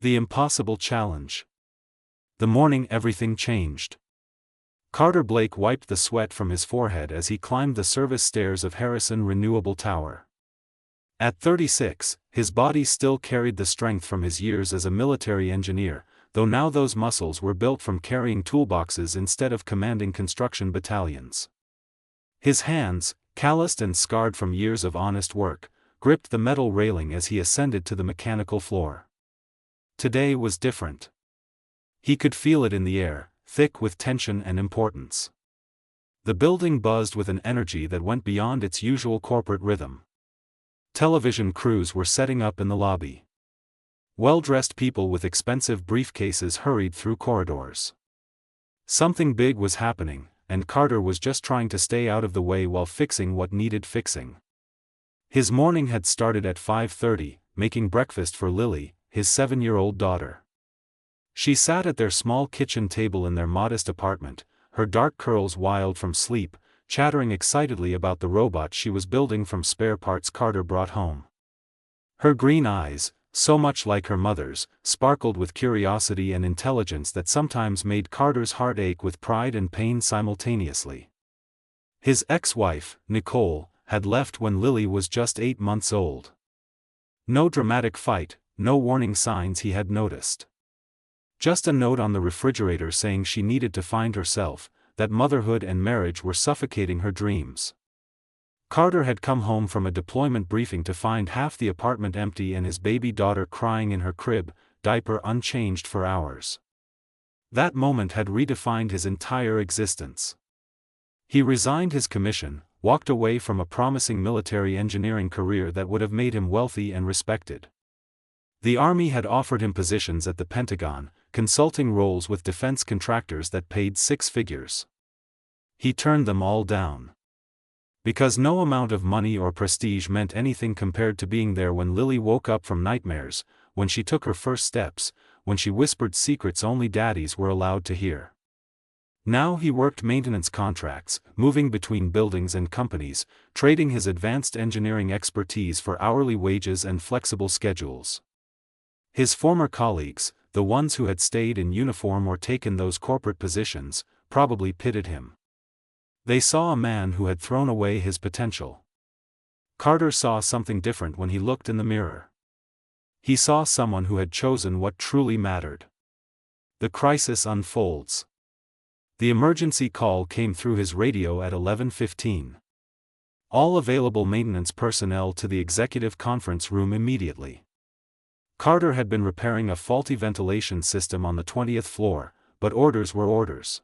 The impossible challenge. The morning everything changed. Carter Blake wiped the sweat from his forehead as he climbed the service stairs of Harrison Renewable Tower. At 36, his body still carried the strength from his years as a military engineer, though now those muscles were built from carrying toolboxes instead of commanding construction battalions. His hands, calloused and scarred from years of honest work, gripped the metal railing as he ascended to the mechanical floor. Today was different. He could feel it in the air, thick with tension and importance. The building buzzed with an energy that went beyond its usual corporate rhythm. Television crews were setting up in the lobby. Well-dressed people with expensive briefcases hurried through corridors. Something big was happening, and Carter was just trying to stay out of the way while fixing what needed fixing. His morning had started at 5:30, making breakfast for Lily, his 7-year-old daughter. She sat at their small kitchen table in their modest apartment, her dark curls wild from sleep, chattering excitedly about the robot she was building from spare parts Carter brought home. Her green eyes, so much like her mother's, sparkled with curiosity and intelligence that sometimes made Carter's heart ache with pride and pain simultaneously. His ex-wife, Nicole, had left when Lily was just 8 months old. No dramatic fight, no warning signs he had noticed. Just a note on the refrigerator saying she needed to find herself, that motherhood and marriage were suffocating her dreams. Carter had come home from a deployment briefing to find half the apartment empty and his baby daughter crying in her crib, diaper unchanged for hours. That moment had redefined his entire existence. He resigned his commission, walked away from a promising military engineering career that would have made him wealthy and respected. The Army had offered him positions at the Pentagon, consulting roles with defense contractors that paid 6 figures. He turned them all down. Because no amount of money or prestige meant anything compared to being there when Lily woke up from nightmares, when she took her first steps, when she whispered secrets only daddies were allowed to hear. Now he worked maintenance contracts, moving between buildings and companies, trading his advanced engineering expertise for hourly wages and flexible schedules. His former colleagues, the ones who had stayed in uniform or taken those corporate positions, probably pitied him. They saw a man who had thrown away his potential. Carter saw something different when he looked in the mirror. He saw someone who had chosen what truly mattered. The crisis unfolds. The emergency call came through his radio at 11:15. All available maintenance personnel to the executive conference room immediately. Carter had been repairing a faulty ventilation system on the 20th floor, but orders were orders.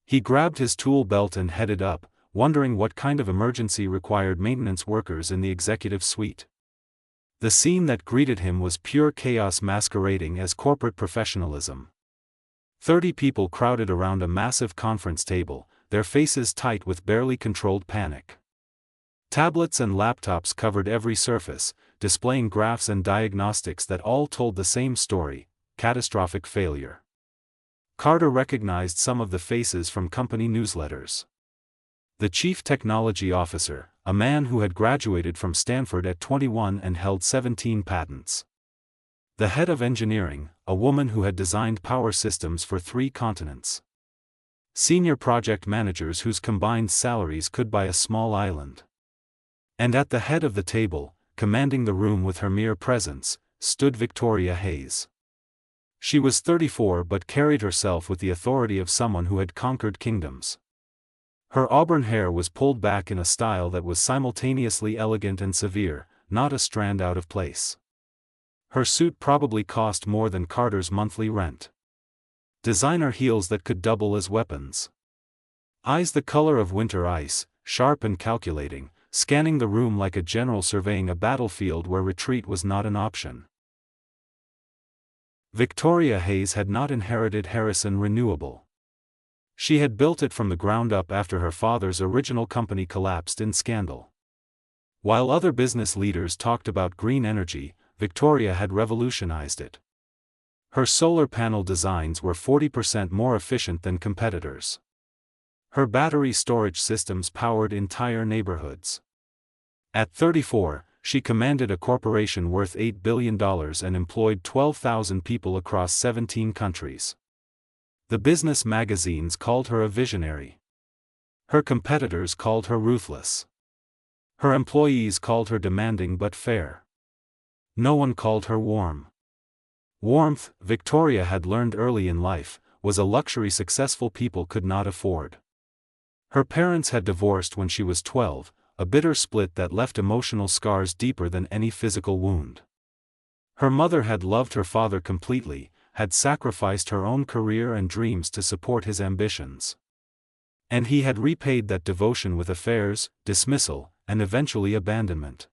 He grabbed his tool belt and headed up, wondering what kind of emergency required maintenance workers in the executive suite. The scene that greeted him was pure chaos masquerading as corporate professionalism. 30 people crowded around a massive conference table, their faces tight with barely controlled panic. Tablets and laptops covered every surface, displaying graphs and diagnostics that all told the same story: catastrophic failure. Carter recognized some of the faces from company newsletters. The chief technology officer, a man who had graduated from Stanford at 21 and held 17 patents. The head of engineering, a woman who had designed power systems for 3 continents. Senior project managers whose combined salaries could buy a small island. And at the head of the table, commanding the room with her mere presence, stood Victoria Hayes. She was 34 but carried herself with the authority of someone who had conquered kingdoms. Her auburn hair was pulled back in a style that was simultaneously elegant and severe, not a strand out of place. Her suit probably cost more than Carter's monthly rent. Designer heels that could double as weapons. Eyes the color of winter ice, sharp and calculating, scanning the room like a general surveying a battlefield where retreat was not an option. Victoria Hayes had not inherited Harrison Renewable. She had built it from the ground up after her father's original company collapsed in scandal. While other business leaders talked about green energy, Victoria had revolutionized it. Her solar panel designs were 40% more efficient than competitors. Her battery storage systems powered entire neighborhoods. At 34, she commanded a corporation worth $8 billion and employed 12,000 people across 17 countries. The business magazines called her a visionary. Her competitors called her ruthless. Her employees called her demanding but fair. No one called her warm. Warmth, Victoria had learned early in life, was a luxury successful people could not afford. Her parents had divorced when she was 12, a bitter split that left emotional scars deeper than any physical wound. Her mother had loved her father completely, had sacrificed her own career and dreams to support his ambitions. And he had repaid that devotion with affairs, dismissal, and eventually abandonment.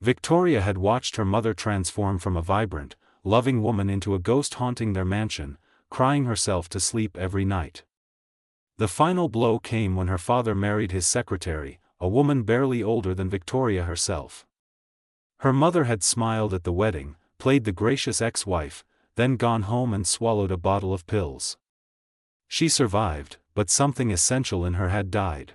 Victoria had watched her mother transform from a vibrant, loving woman into a ghost haunting their mansion, crying herself to sleep every night. The final blow came when her father married his secretary, a woman barely older than Victoria herself. Her mother had smiled at the wedding, played the gracious ex-wife, then gone home and swallowed a bottle of pills. She survived, but something essential in her had died.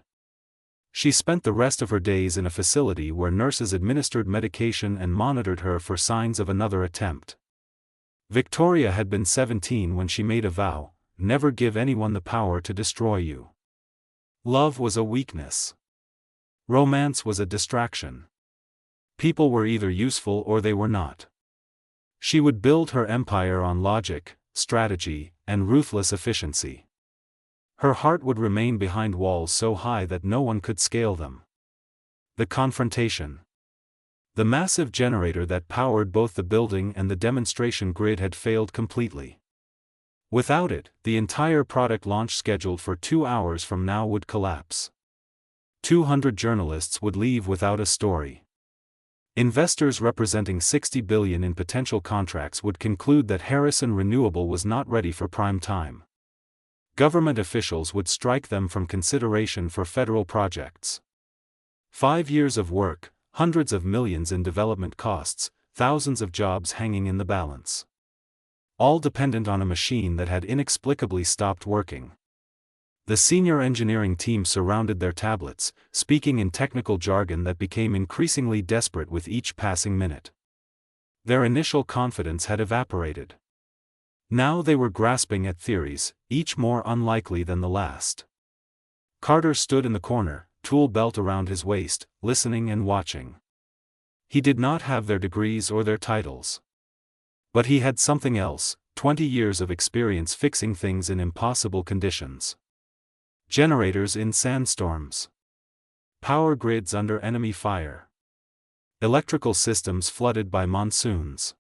She spent the rest of her days in a facility where nurses administered medication and monitored her for signs of another attempt. Victoria had been 17 when she made a vow: never give anyone the power to destroy you. Love was a weakness. Romance was a distraction. People were either useful or they were not. She would build her empire on logic, strategy, and ruthless efficiency. Her heart would remain behind walls so high that no one could scale them. The confrontation. The massive generator that powered both the building and the demonstration grid had failed completely. Without it, the entire product launch scheduled for 2 hours from now would collapse. 200 journalists would leave without a story. Investors representing $60 billion in potential contracts would conclude that Harrison Renewable was not ready for prime time. Government officials would strike them from consideration for federal projects. 5 years of work, hundreds of millions in development costs, thousands of jobs hanging in the balance. All dependent on a machine that had inexplicably stopped working. The senior engineering team surrounded their tablets, speaking in technical jargon that became increasingly desperate with each passing minute. Their initial confidence had evaporated. Now they were grasping at theories, each more unlikely than the last. Carter stood in the corner, tool belt around his waist, listening and watching. He did not have their degrees or their titles. But he had something else: 20 years of experience fixing things in impossible conditions. Generators in sandstorms. Power grids under enemy fire. Electrical systems flooded by monsoons.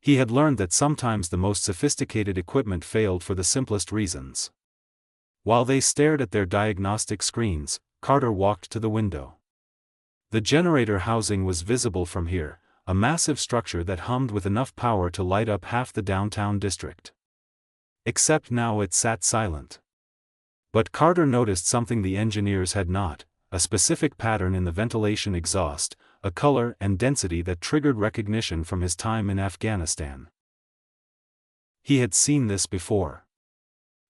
He had learned that sometimes the most sophisticated equipment failed for the simplest reasons. While they stared at their diagnostic screens, Carter walked to the window. The generator housing was visible from here, a massive structure that hummed with enough power to light up half the downtown district. Except now it sat silent. But Carter noticed something the engineers had not: a specific pattern in the ventilation exhaust, a color and density that triggered recognition from his time in Afghanistan. He had seen this before.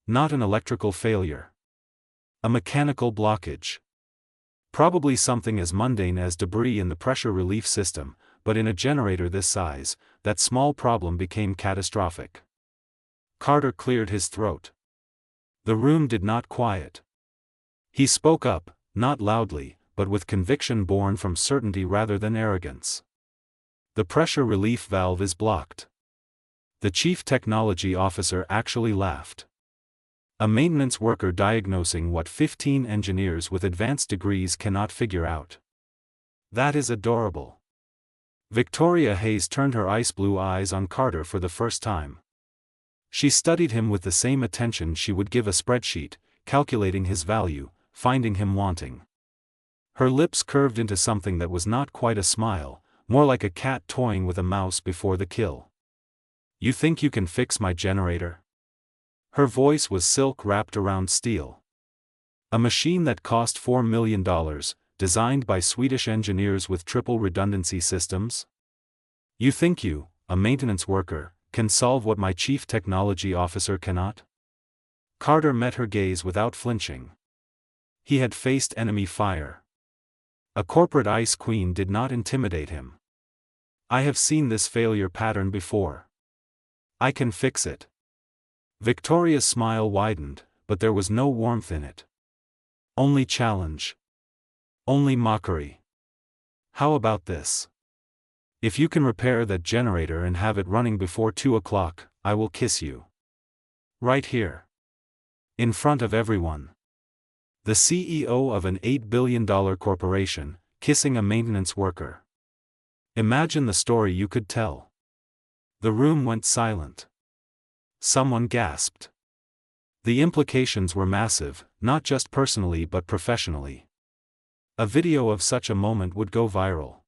Not an electrical failure. A mechanical blockage. Probably something as mundane as debris in the pressure relief system, but in a generator this size, that small problem became catastrophic. Carter cleared his throat. The room did not quiet. He spoke up, not loudly, but with conviction born from certainty rather than arrogance. The pressure relief valve is blocked. The chief technology officer actually laughed. A maintenance worker diagnosing what 15 engineers with advanced degrees cannot figure out. That is adorable. Victoria Hayes turned her ice blue eyes on Carter for the first time. She studied him with the same attention she would give a spreadsheet, calculating his value, finding him wanting. Her lips curved into something that was not quite a smile, more like a cat toying with a mouse before the kill. "You think you can fix my generator?" Her voice was silk wrapped around steel. A machine that cost $4 million, designed by Swedish engineers with triple redundancy systems? "You think you, a maintenance worker, can solve what my chief technology officer cannot?" Carter met her gaze without flinching. He had faced enemy fire. A corporate ice queen did not intimidate him. I have seen this failure pattern before. I can fix it. Victoria's smile widened, but there was no warmth in it. Only challenge. Only mockery. How about this? If you can repair that generator and have it running before 2 o'clock, I will kiss you. Right here. In front of everyone. The CEO of an $8 billion corporation, kissing a maintenance worker. Imagine the story you could tell. The room went silent. Someone gasped. The implications were massive, not just personally but professionally. A video of such a moment would go viral.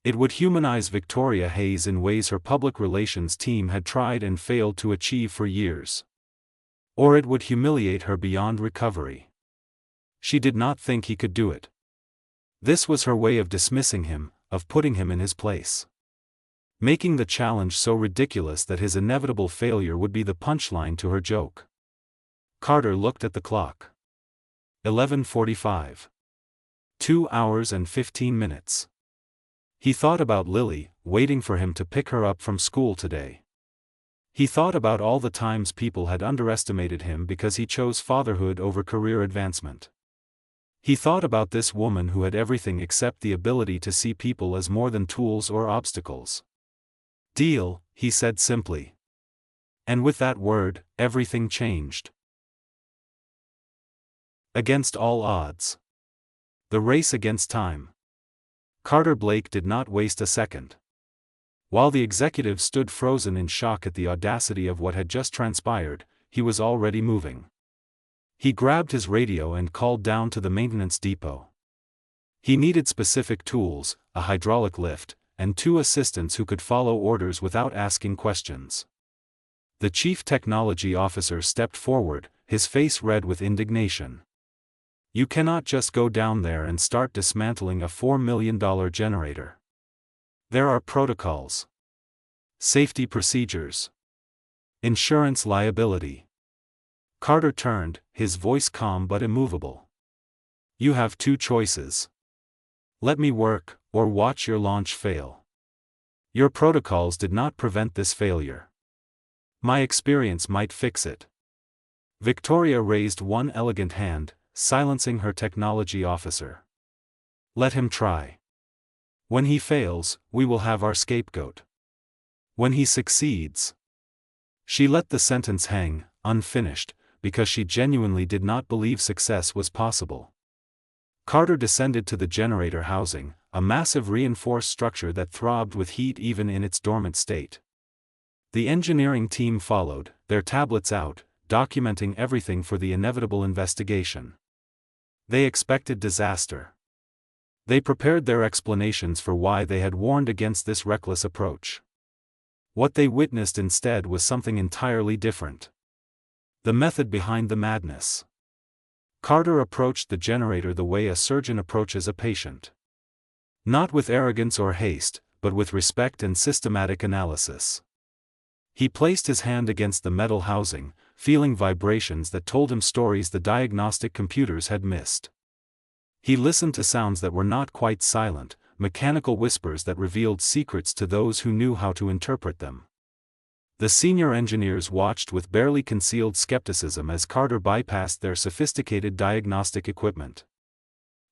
It would humanize Victoria Hayes in ways her public relations team had tried and failed to achieve for years. Or it would humiliate her beyond recovery. She did not think he could do it. This was her way of dismissing him, of putting him in his place. Making the challenge so ridiculous that his inevitable failure would be the punchline to her joke. Carter looked at the clock. 11:45. 2 hours and 15 minutes. He thought about Lily, waiting for him to pick her up from school today. He thought about all the times people had underestimated him because he chose fatherhood over career advancement. He thought about this woman who had everything except the ability to see people as more than tools or obstacles. Deal, he said simply. And with that word, everything changed. Against all odds. The race against time. Carter Blake did not waste a second. While the executive stood frozen in shock at the audacity of what had just transpired, he was already moving. He grabbed his radio and called down to the maintenance depot. He needed specific tools, a hydraulic lift, and 2 assistants who could follow orders without asking questions. The chief technology officer stepped forward, his face red with indignation. You cannot just go down there and start dismantling a $4 million generator. There are protocols. Safety procedures. Insurance liability. Carter turned, his voice calm but immovable. You have 2 choices. Let me work, or watch your launch fail. Your protocols did not prevent this failure. My experience might fix it. Victoria raised one elegant hand, silencing her technology officer. Let him try. When he fails, we will have our scapegoat. When he succeeds. She let the sentence hang, unfinished, because she genuinely did not believe success was possible. Carter descended to the generator housing, a massive reinforced structure that throbbed with heat even in its dormant state. The engineering team followed, their tablets out, documenting everything for the inevitable investigation. They expected disaster. They prepared their explanations for why they had warned against this reckless approach. What they witnessed instead was something entirely different. The method behind the madness. Carter approached the generator the way a surgeon approaches a patient. Not with arrogance or haste, but with respect and systematic analysis. He placed his hand against the metal housing, feeling vibrations that told him stories the diagnostic computers had missed. He listened to sounds that were not quite silent, mechanical whispers that revealed secrets to those who knew how to interpret them. The senior engineers watched with barely concealed skepticism as Carter bypassed their sophisticated diagnostic equipment.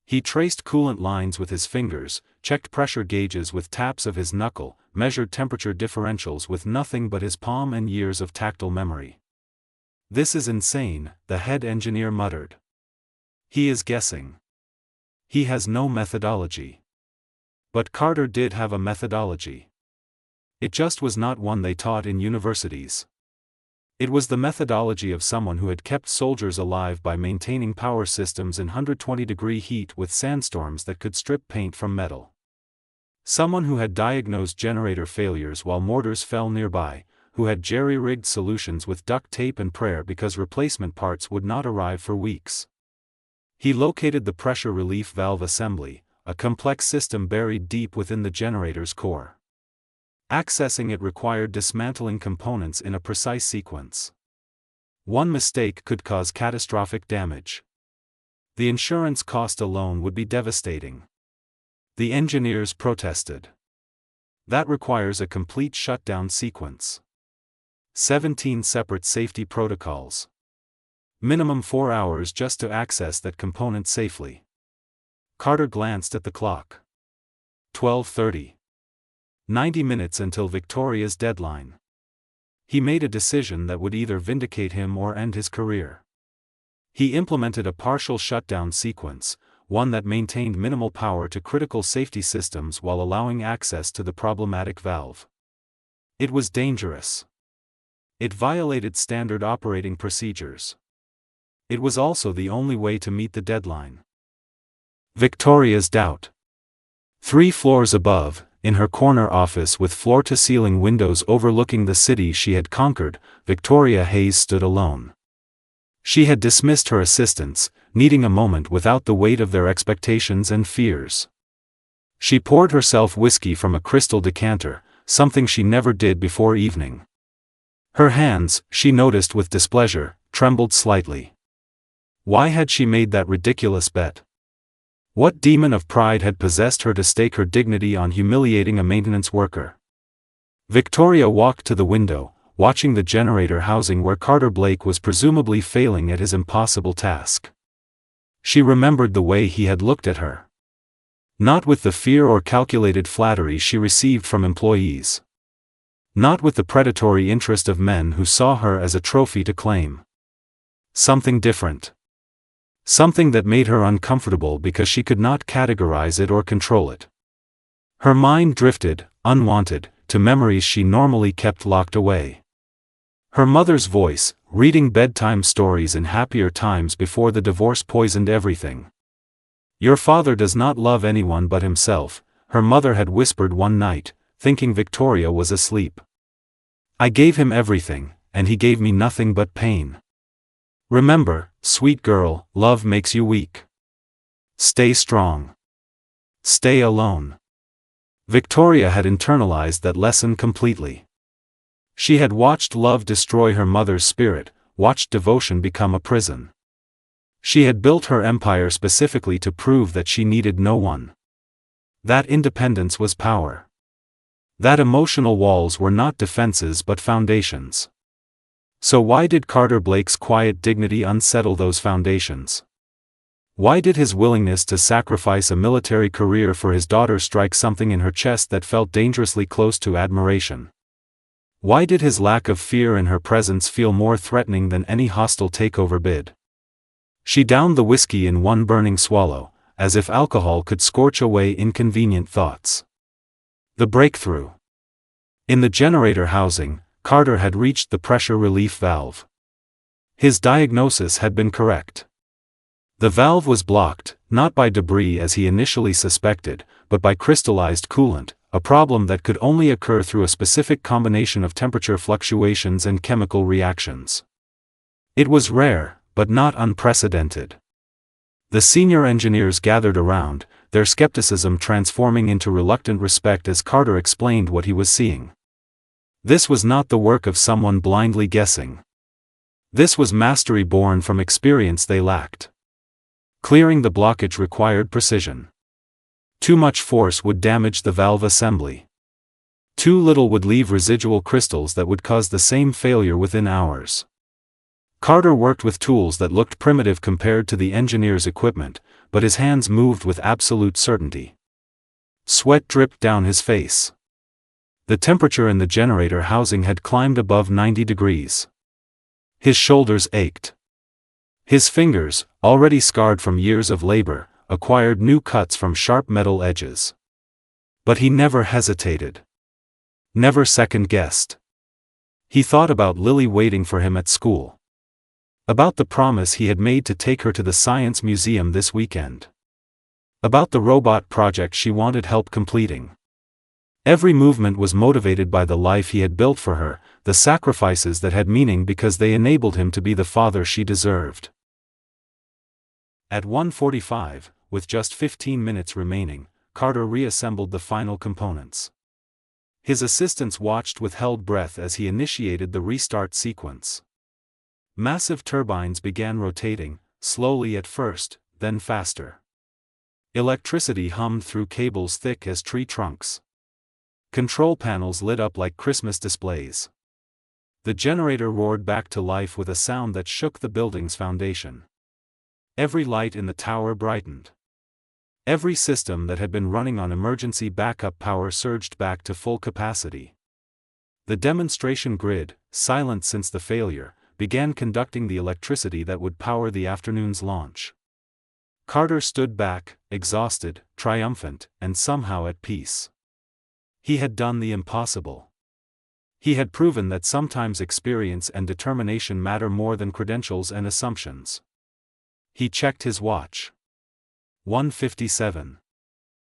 He traced coolant lines with his fingers, checked pressure gauges with taps of his knuckle, measured temperature differentials with nothing but his palm and years of tactile memory. This is insane, the head engineer muttered. He is guessing. He has no methodology. But Carter did have a methodology. It just was not one they taught in universities. It was the methodology of someone who had kept soldiers alive by maintaining power systems in 120-degree heat with sandstorms that could strip paint from metal. Someone who had diagnosed generator failures while mortars fell nearby, who had jerry-rigged solutions with duct tape and prayer because replacement parts would not arrive for weeks. He located the pressure relief valve assembly, a complex system buried deep within the generator's core. Accessing it required dismantling components in a precise sequence. One mistake could cause catastrophic damage. The insurance cost alone would be devastating. The engineers protested. That requires a complete shutdown sequence. 17 separate safety protocols. Minimum 4 hours just to access that component safely. Carter glanced at the clock. 12:30. 90 minutes until Victoria's deadline. He made a decision that would either vindicate him or end his career. He implemented a partial shutdown sequence, one that maintained minimal power to critical safety systems while allowing access to the problematic valve. It was dangerous. It violated standard operating procedures. It was also the only way to meet the deadline. Victoria's doubt. 3 floors above, in her corner office with floor-to-ceiling windows overlooking the city she had conquered, Victoria Hayes stood alone. She had dismissed her assistants, needing a moment without the weight of their expectations and fears. She poured herself whiskey from a crystal decanter, something she never did before evening. Her hands, she noticed with displeasure, trembled slightly. Why had she made that ridiculous bet? What demon of pride had possessed her to stake her dignity on humiliating a maintenance worker? Victoria walked to the window, watching the generator housing where Carter Blake was presumably failing at his impossible task. She remembered the way he had looked at her. Not with the fear or calculated flattery she received from employees. Not with the predatory interest of men who saw her as a trophy to claim. Something different. Something that made her uncomfortable because she could not categorize it or control it. Her mind drifted, unwanted, to memories she normally kept locked away. Her mother's voice, reading bedtime stories in happier times before the divorce poisoned everything. "Your father does not love anyone but himself," her mother had whispered one night, thinking Victoria was asleep. "I gave him everything, and he gave me nothing but pain. Remember, sweet girl, love makes you weak. Stay strong. Stay alone." Victoria had internalized that lesson completely. She had watched love destroy her mother's spirit, watched devotion become a prison. She had built her empire specifically to prove that she needed no one. That independence was power. That emotional walls were not defenses but foundations. So why did Carter Blake's quiet dignity unsettle those foundations? Why did his willingness to sacrifice a military career for his daughter strike something in her chest that felt dangerously close to admiration? Why did his lack of fear in her presence feel more threatening than any hostile takeover bid? She downed the whiskey in one burning swallow, as if alcohol could scorch away inconvenient thoughts. The breakthrough. In the generator housing, Carter had reached the pressure relief valve. His diagnosis had been correct. The valve was blocked, not by debris as he initially suspected, but by crystallized coolant, a problem that could only occur through a specific combination of temperature fluctuations and chemical reactions. It was rare, but not unprecedented. The senior engineers gathered around, their skepticism transforming into reluctant respect as Carter explained what he was seeing. This was not the work of someone blindly guessing. This was mastery born from experience they lacked. Clearing the blockage required precision. Too much force would damage the valve assembly. Too little would leave residual crystals that would cause the same failure within hours. Carter worked with tools that looked primitive compared to the engineer's equipment, but his hands moved with absolute certainty. Sweat dripped down his face. The temperature in the generator housing had climbed above 90 degrees. His shoulders ached. His fingers, already scarred from years of labor, acquired new cuts from sharp metal edges. But he never hesitated. Never second-guessed. He thought about Lily waiting for him at school. About the promise he had made to take her to the Science Museum this weekend. About the robot project she wanted help completing. Every movement was motivated by the life he had built for her, the sacrifices that had meaning because they enabled him to be the father she deserved. At 1:45, with just 15 minutes remaining, Carter reassembled the final components. His assistants watched with held breath as he initiated the restart sequence. Massive turbines began rotating, slowly at first, then faster. Electricity hummed through cables thick as tree trunks. Control panels lit up like Christmas displays. The generator roared back to life with a sound that shook the building's foundation. Every light in the tower brightened. Every system that had been running on emergency backup power surged back to full capacity. The demonstration grid, silent since the failure, began conducting the electricity that would power the afternoon's launch. Carter stood back, exhausted, triumphant, and somehow at peace. He had done the impossible. He had proven that sometimes experience and determination matter more than credentials and assumptions. He checked his watch. 1:57.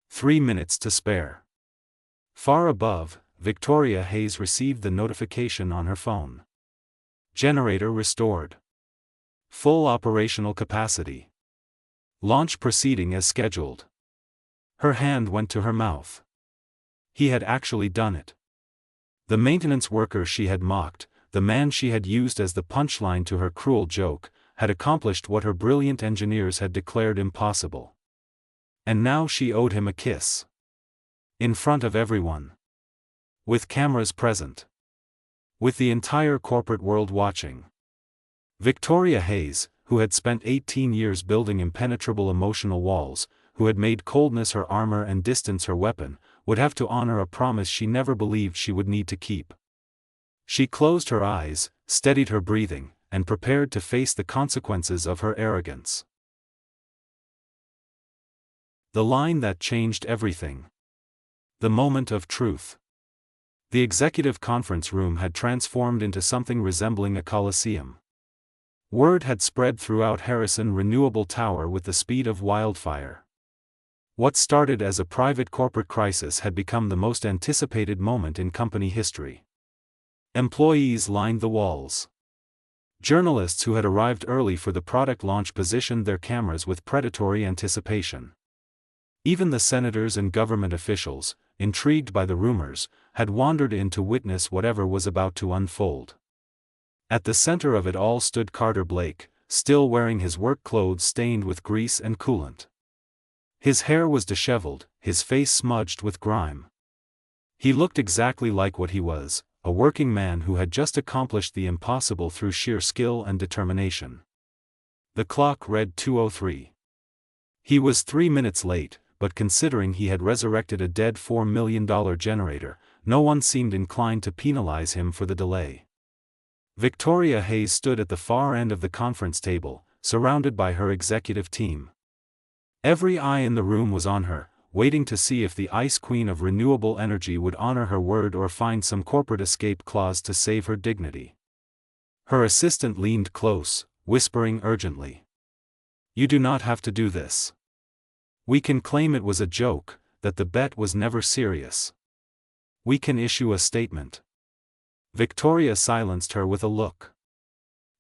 3 minutes to spare. Far above, Victoria Hayes received the notification on her phone. Generator restored. Full operational capacity. Launch proceeding as scheduled. Her hand went to her mouth. He had actually done it. The maintenance worker she had mocked, the man she had used as the punchline to her cruel joke, had accomplished what her brilliant engineers had declared impossible. And now she owed him a kiss. In front of everyone. With cameras present. With the entire corporate world watching. Victoria Hayes, who had spent 18 years building impenetrable emotional walls, who had made coldness her armor and distance her weapon, would have to honor a promise she never believed she would need to keep. She closed her eyes, steadied her breathing, and prepared to face the consequences of her arrogance. The line that changed everything. The moment of truth. The executive conference room had transformed into something resembling a coliseum. Word had spread throughout Harrison Renewable Tower with the speed of wildfire. What started as a private corporate crisis had become the most anticipated moment in company history. Employees lined the walls. Journalists who had arrived early for the product launch positioned their cameras with predatory anticipation. Even the senators and government officials, intrigued by the rumors, had wandered in to witness whatever was about to unfold. At the center of it all stood Carter Blake, still wearing his work clothes stained with grease and coolant. His hair was disheveled, his face smudged with grime. He looked exactly like what he was, a working man who had just accomplished the impossible through sheer skill and determination. The clock read 2:03. He was 3 minutes late, but considering he had resurrected a dead $4 million generator, no one seemed inclined to penalize him for the delay. Victoria Hayes stood at the far end of the conference table, surrounded by her executive team. Every eye in the room was on her, waiting to see if the Ice Queen of renewable energy would honor her word or find some corporate escape clause to save her dignity. Her assistant leaned close, whispering urgently. "You do not have to do this. We can claim it was a joke, that the bet was never serious. We can issue a statement." Victoria silenced her with a look.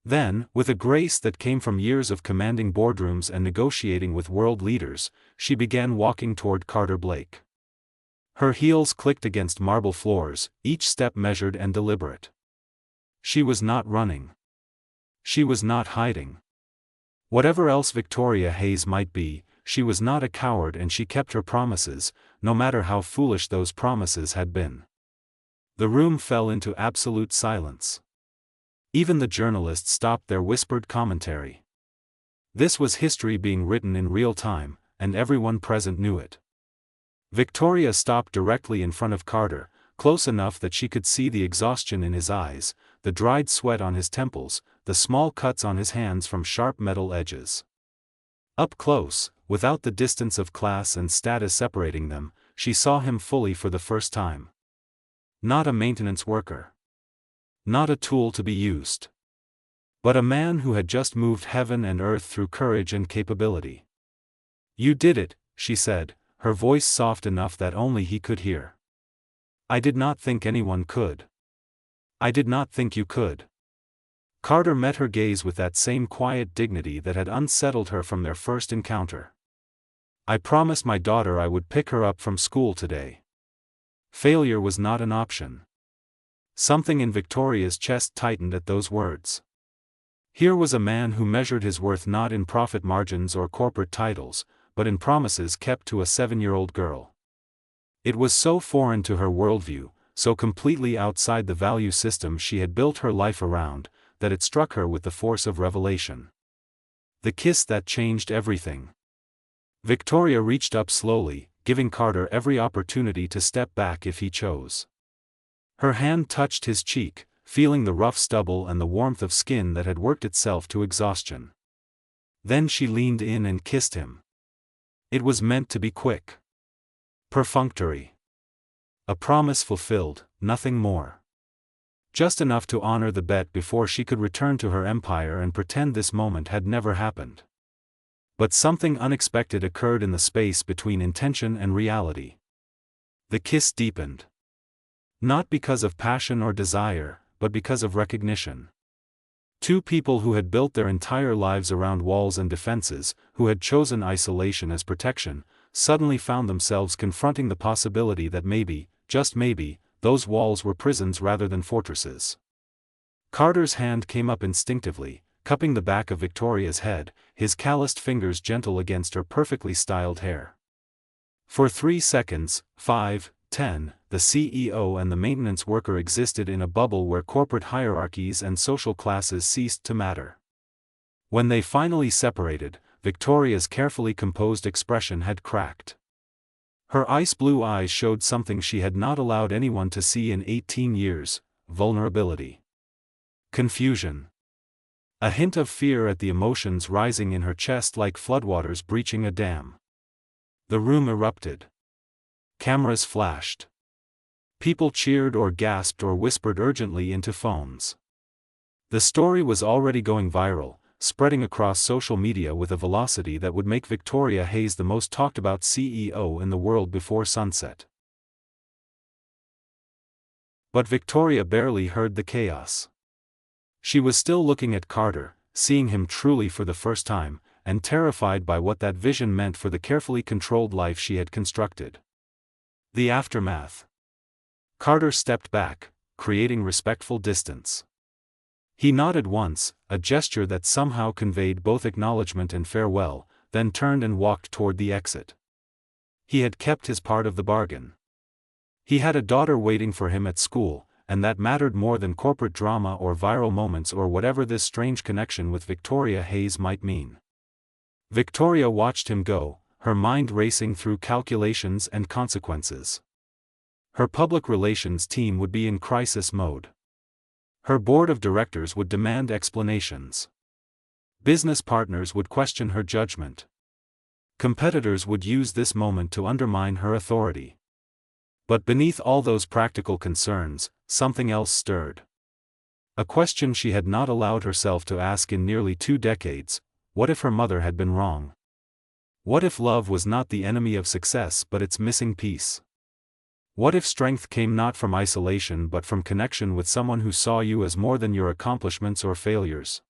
Then, with a grace that came from years of commanding boardrooms and negotiating with world leaders, she began walking toward Carter Blake. Her heels clicked against marble floors, each step measured and deliberate. She was not running. She was not hiding. Whatever else Victoria Hayes might be, she was not a coward, and she kept her promises, no matter how foolish those promises had been. The room fell into absolute silence. Even the journalists stopped their whispered commentary. This was history being written in real time, and everyone present knew it. Victoria stopped directly in front of Carter, close enough that she could see the exhaustion in his eyes, the dried sweat on his temples, the small cuts on his hands from sharp metal edges. Up close, without the distance of class and status separating them, she saw him fully for the first time. Not a maintenance worker. Not a tool to be used. But a man who had just moved heaven and earth through courage and capability. "You did it," she said, her voice soft enough that only he could hear. "I did not think anyone could. I did not think you could." Carter met her gaze with that same quiet dignity that had unsettled her from their first encounter. "I promised my daughter I would pick her up from school today." Failure was not an option. Something in Victoria's chest tightened at those words. Here was a man who measured his worth not in profit margins or corporate titles, but in promises kept to a 7-year-old girl. It was so foreign to her worldview, so completely outside the value system she had built her life around, that it struck her with the force of revelation. The kiss that changed everything. Victoria reached up slowly, giving Carter every opportunity to step back if he chose. Her hand touched his cheek, feeling the rough stubble and the warmth of skin that had worked itself to exhaustion. Then she leaned in and kissed him. It was meant to be quick. Perfunctory. A promise fulfilled, nothing more. Just enough to honor the bet before she could return to her empire and pretend this moment had never happened. But something unexpected occurred in the space between intention and reality. The kiss deepened. Not because of passion or desire, but because of recognition. Two people who had built their entire lives around walls and defenses, who had chosen isolation as protection, suddenly found themselves confronting the possibility that maybe, just maybe, those walls were prisons rather than fortresses. Carter's hand came up instinctively, cupping the back of Victoria's head, his calloused fingers gentle against her perfectly styled hair. For 3 seconds, 5, 10, the CEO and the maintenance worker existed in a bubble where corporate hierarchies and social classes ceased to matter. When they finally separated, Victoria's carefully composed expression had cracked. Her ice-blue eyes showed something she had not allowed anyone to see in 18 years: vulnerability. Confusion. A hint of fear at the emotions rising in her chest like floodwaters breaching a dam. The room erupted. Cameras flashed. People cheered or gasped or whispered urgently into phones. The story was already going viral, spreading across social media with a velocity that would make Victoria Hayes the most talked about CEO in the world before sunset. But Victoria barely heard the chaos. She was still looking at Carter, seeing him truly for the first time, and terrified by what that vision meant for the carefully controlled life she had constructed. The aftermath. Carter stepped back, creating respectful distance. He nodded once, a gesture that somehow conveyed both acknowledgement and farewell, then turned and walked toward the exit. He had kept his part of the bargain. He had a daughter waiting for him at school, and that mattered more than corporate drama or viral moments or whatever this strange connection with Victoria Hayes might mean. Victoria watched him go, her mind racing through calculations and consequences. Her public relations team would be in crisis mode. Her board of directors would demand explanations. Business partners would question her judgment. Competitors would use this moment to undermine her authority. But beneath all those practical concerns, something else stirred. A question she had not allowed herself to ask in nearly 2 decades: what if her mother had been wrong? What if love was not the enemy of success but its missing piece? What if strength came not from isolation but from connection with someone who saw you as more than your accomplishments or failures?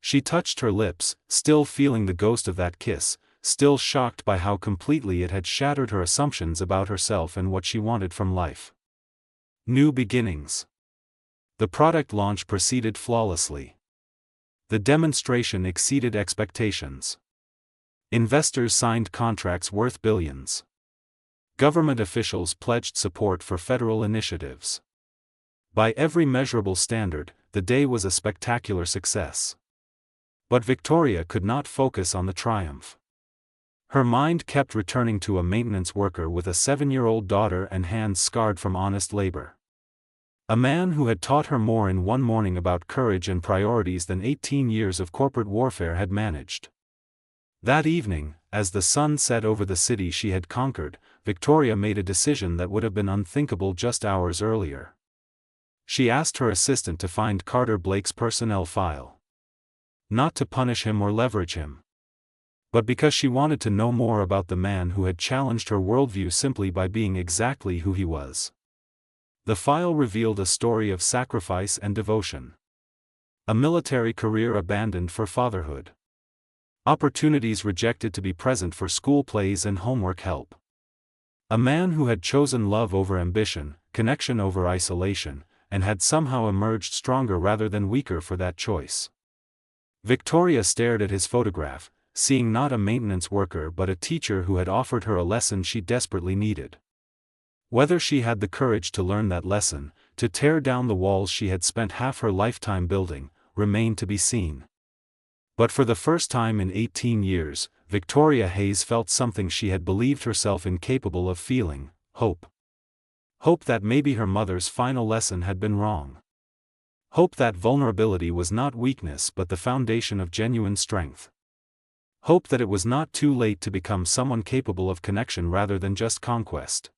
She touched her lips, still feeling the ghost of that kiss, still shocked by how completely it had shattered her assumptions about herself and what she wanted from life. New beginnings. The product launch proceeded flawlessly. The demonstration exceeded expectations. Investors signed contracts worth billions. Government officials pledged support for federal initiatives. By every measurable standard, the day was a spectacular success. But Victoria could not focus on the triumph. Her mind kept returning to a maintenance worker with a 7-year-old daughter and hands scarred from honest labor. A man who had taught her more in one morning about courage and priorities than 18 years of corporate warfare had managed. That evening, as the sun set over the city she had conquered, Victoria made a decision that would have been unthinkable just hours earlier. She asked her assistant to find Carter Blake's personnel file. Not to punish him or leverage him, but because she wanted to know more about the man who had challenged her worldview simply by being exactly who he was. The file revealed a story of sacrifice and devotion. A military career abandoned for fatherhood. Opportunities rejected to be present for school plays and homework help. A man who had chosen love over ambition, connection over isolation, and had somehow emerged stronger rather than weaker for that choice. Victoria stared at his photograph, seeing not a maintenance worker but a teacher who had offered her a lesson she desperately needed. Whether she had the courage to learn that lesson, to tear down the walls she had spent half her lifetime building, remained to be seen. But for the first time in 18 years, Victoria Hayes felt something she had believed herself incapable of feeling: hope. Hope that maybe her mother's final lesson had been wrong. Hope that vulnerability was not weakness but the foundation of genuine strength. Hope that it was not too late to become someone capable of connection rather than just conquest.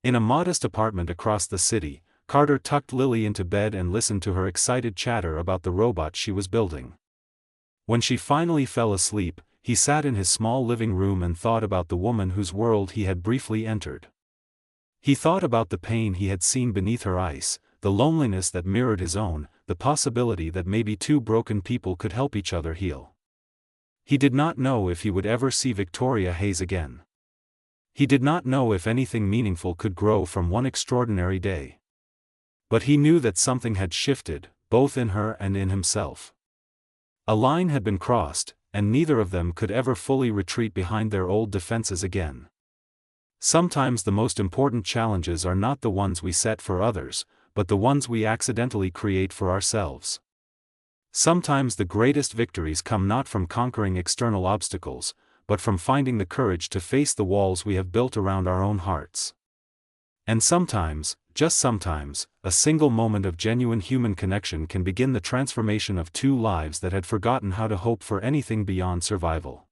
In a modest apartment across the city, Carter tucked Lily into bed and listened to her excited chatter about the robot she was building. When she finally fell asleep, he sat in his small living room and thought about the woman whose world he had briefly entered. He thought about the pain he had seen beneath her ice, the loneliness that mirrored his own, the possibility that maybe two broken people could help each other heal. He did not know if he would ever see Victoria Hayes again. He did not know if anything meaningful could grow from one extraordinary day. But he knew that something had shifted, both in her and in himself. A line had been crossed, and neither of them could ever fully retreat behind their old defenses again. Sometimes the most important challenges are not the ones we set for others, but the ones we accidentally create for ourselves. Sometimes the greatest victories come not from conquering external obstacles, but from finding the courage to face the walls we have built around our own hearts. And sometimes, just sometimes, a single moment of genuine human connection can begin the transformation of two lives that had forgotten how to hope for anything beyond survival.